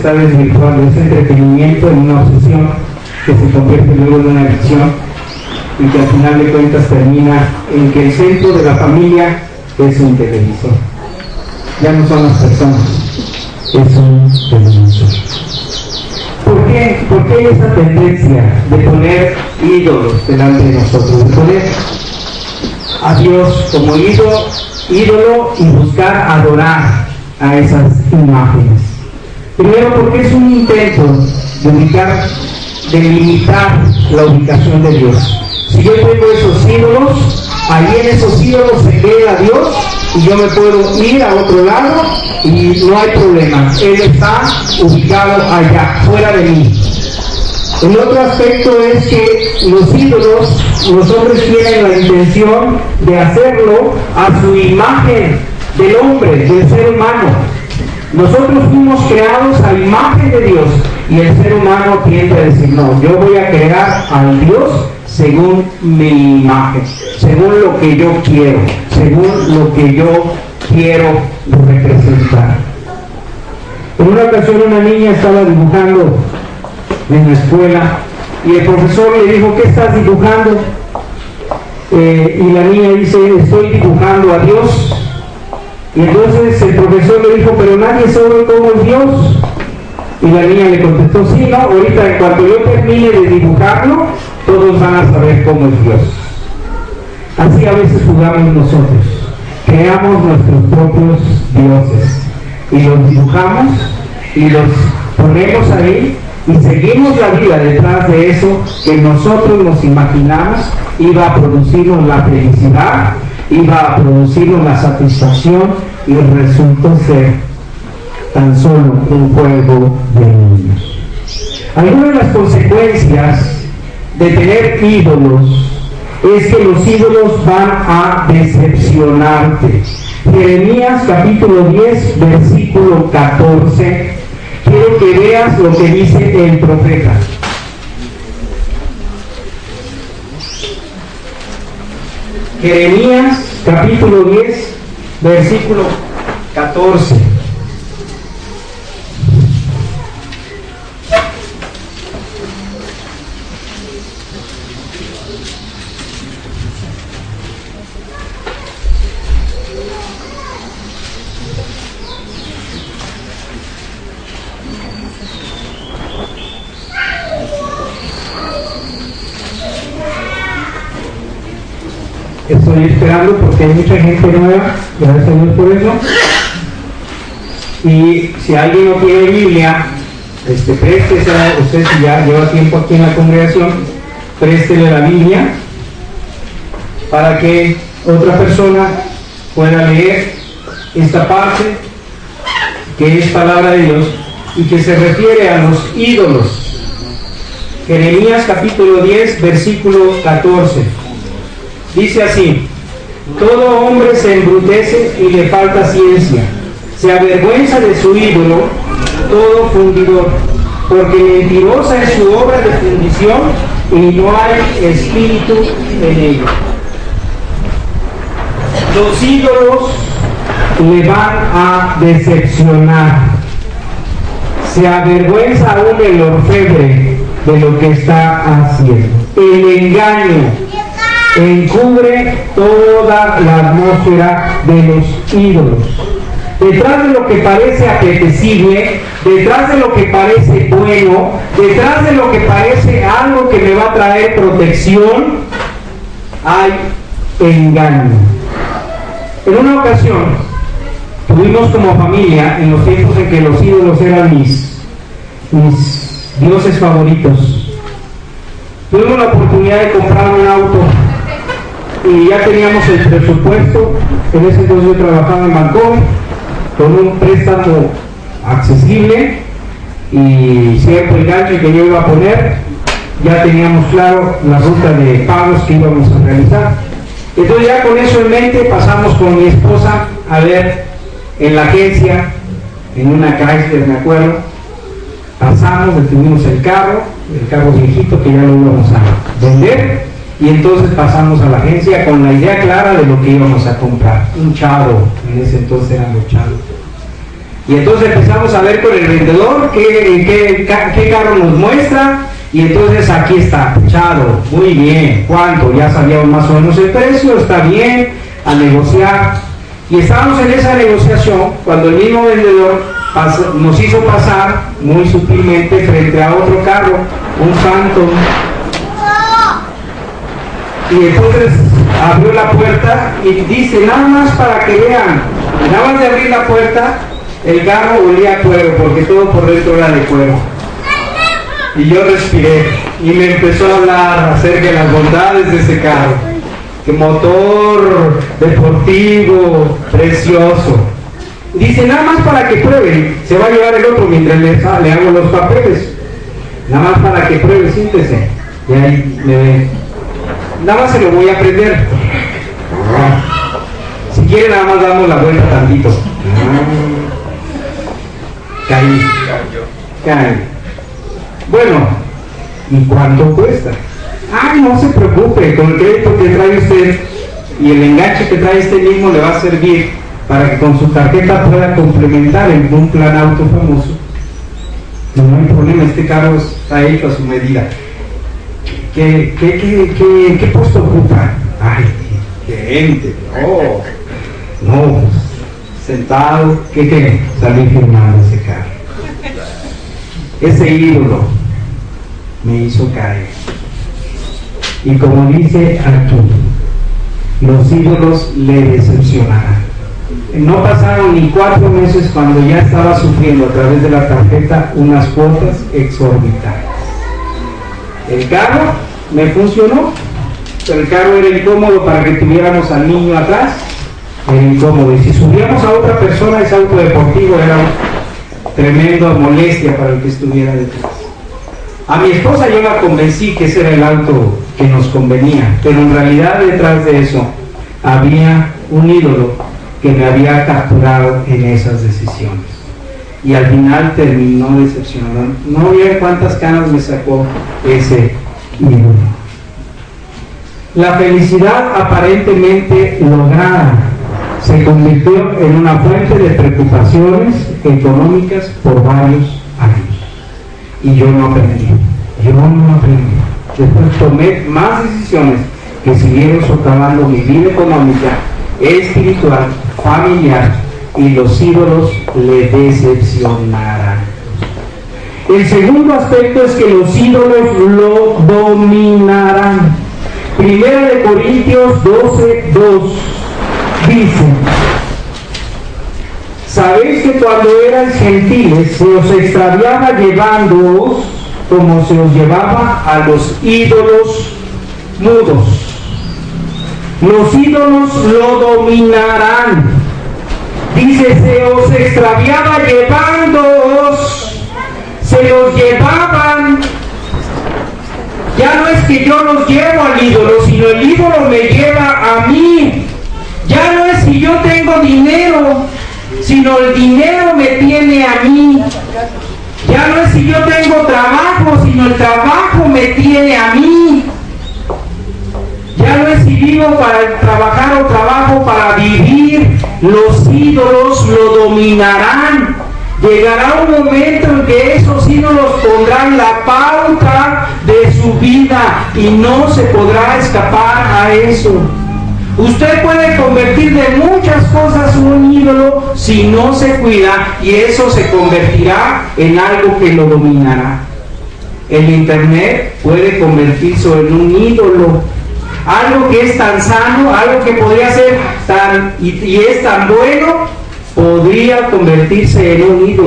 está desvirtuando ese entretenimiento en una obsesión que se convierte luego en una adicción y que al final de cuentas termina en que el centro de la familia es un televisor. Ya no son las personas, es un televisor. ¿Por qué? ¿Por qué hay esa tendencia de poner ídolos delante de nosotros? De poner a Dios como ídolo y buscar adorar a esas imágenes. Primero, porque es un intento de limitar la ubicación de Dios. Si yo tengo esos ídolos, ahí en esos ídolos se queda Dios y yo me puedo ir a otro lado y no hay problema. Él está ubicado allá, fuera de mí. El otro aspecto es que los ídolos, los hombres tienen la intención de hacerlo a su imagen del hombre, del ser humano. Nosotros fuimos creados a imagen de Dios y el ser humano tiende a decir, no, yo voy a crear al Dios según mi imagen, según lo que yo quiero, según lo que yo quiero representar. En una ocasión una niña estaba dibujando en la escuela y el profesor le dijo, ¿qué estás dibujando? Y la niña dice, estoy dibujando a Dios. Y entonces el profesor le dijo, pero nadie sabe cómo es Dios. Y la niña le contestó, sí, no, ahorita en cuanto yo termine de dibujarlo, todos van a saber cómo es Dios. Así a veces jugamos nosotros, creamos nuestros propios dioses y los dibujamos y los ponemos ahí y seguimos la vida detrás de eso que nosotros nos imaginamos iba a producirnos la felicidad, iba a producirnos la satisfacción y resultó ser tan solo un juego de niños. Algunas de las consecuencias de tener ídolos es que los ídolos van a decepcionarte. Jeremías capítulo 10 versículo 14, quiero que veas lo que dice el profeta. Jeremías capítulo 10 versículo 14. Estoy esperando porque hay mucha gente nueva, gracias a Dios por eso. Y si alguien no tiene Biblia, préstesela, usted si ya lleva tiempo aquí en la congregación, préstele la Biblia para que otra persona pueda leer esta parte que es palabra de Dios y que se refiere a los ídolos. Jeremías capítulo 10 versículo 14 dice así: todo hombre se embrutece y le falta ciencia, se avergüenza de su ídolo todo fundidor, porque mentirosa es su obra de fundición y no hay espíritu en ella. Los ídolos le van a decepcionar. Se avergüenza aún el orfebre de lo que está haciendo. El engaño encubre toda la atmósfera de los ídolos. Detrás de lo que parece apetecible, detrás de lo que parece bueno, detrás de lo que parece algo que me va a traer protección, hay engaño. En una ocasión, tuvimos como familia, en los tiempos en que los ídolos eran mis dioses favoritos, tuvimos la oportunidad de comprar un auto y ya teníamos el presupuesto. En ese entonces yo trabajaba en Bancomer con un préstamo accesible y cierto enganche que yo iba a poner. Ya teníamos claro la ruta de pagos que íbamos a realizar. Entonces ya con eso en mente pasamos con mi esposa a ver en la agencia, en una Chrysler me acuerdo, pasamos, detuvimos el carro viejito que ya lo íbamos a vender, y entonces pasamos a la agencia con la idea clara de lo que íbamos a comprar, un Charo, en ese entonces eran los Charos. Y entonces empezamos a ver con el vendedor qué carro nos muestra, y entonces aquí está, echado, muy bien, ¿cuánto? Ya sabíamos más o menos el precio, está bien, a negociar. Y estábamos en esa negociación cuando el mismo vendedor nos hizo pasar muy sutilmente frente a otro carro, un Phantom. Y entonces abrió la puerta y dice, nada más para que vean, nada más de abrir la puerta, el carro olía a cuero, porque todo por dentro era de cuero. Y yo respiré y me empezó a hablar acerca de las bondades de ese carro. Que motor deportivo, precioso. Dice, nada más para que prueben, se va a llevar el otro mientras le hago los papeles. Nada más para que pruebe, siéntese. Y ahí nada más se lo voy a prender. Si quiere nada más damos la vuelta tantito. Caí. Bueno, ¿y cuánto cuesta? Ay, no se preocupe, con el crédito que trae usted y el enganche que trae este mismo le va a servir para que con su tarjeta pueda complementar en un plan auto famoso. No hay problema, este carro está hecho a su medida. ¿Qué puesto ocupa? Ay, gerente, no, sentado, ¿qué? Salí firmando ese carro. Ese ídolo me hizo caer. Y como dice aquí, los ídolos le decepcionarán. No pasaron ni 4 meses cuando ya estaba sufriendo a través de la tarjeta unas cuotas exorbitantes. El carro me funcionó, pero el carro era incómodo para que tuviéramos al niño atrás, era incómodo. Y si subíamos a otra persona, ese auto deportivo era tremenda molestia para el que estuviera detrás. A mi esposa yo la convencí que ese era el auto que nos convenía, pero en realidad detrás de eso había un ídolo que me había capturado en esas decisiones. Y al final terminó decepcionando. No vean cuántas canas me sacó ese ídolo. La felicidad aparentemente lograda se convirtió en una fuente de preocupaciones económicas por varios años. Y yo no aprendí. Después tomé más decisiones que siguieron socavando mi vida económica, espiritual, familiar, y los ídolos le decepcionarán. El segundo aspecto es que los ídolos lo dominarán. 1 Corintios 12:2 dice: sabéis que cuando erais gentiles se os extraviaba llevándoos como se os llevaba a los ídolos mudos. Los ídolos lo dominarán. Dice, se os extraviaba llevándoos, se los llevaban. Ya no es que yo los llevo al ídolo, sino el ídolo me lleva a mí. Ya no es si yo tengo dinero, sino el dinero me tiene a mí. Ya no es si yo tengo trabajo, sino el trabajo me tiene a mí. Ya no es si vivo para trabajar o trabajo para vivir. Los ídolos lo dominarán. Llegará un momento en que esos ídolos pondrán la pauta de su vida y no se podrá escapar a eso. Usted puede convertir de muchas cosas un ídolo si no se cuida, y eso se convertirá en algo que lo dominará. El internet puede convertirse en un ídolo. Algo que es tan sano, algo que podría ser tan y es tan bueno, podría convertirse en un ídolo.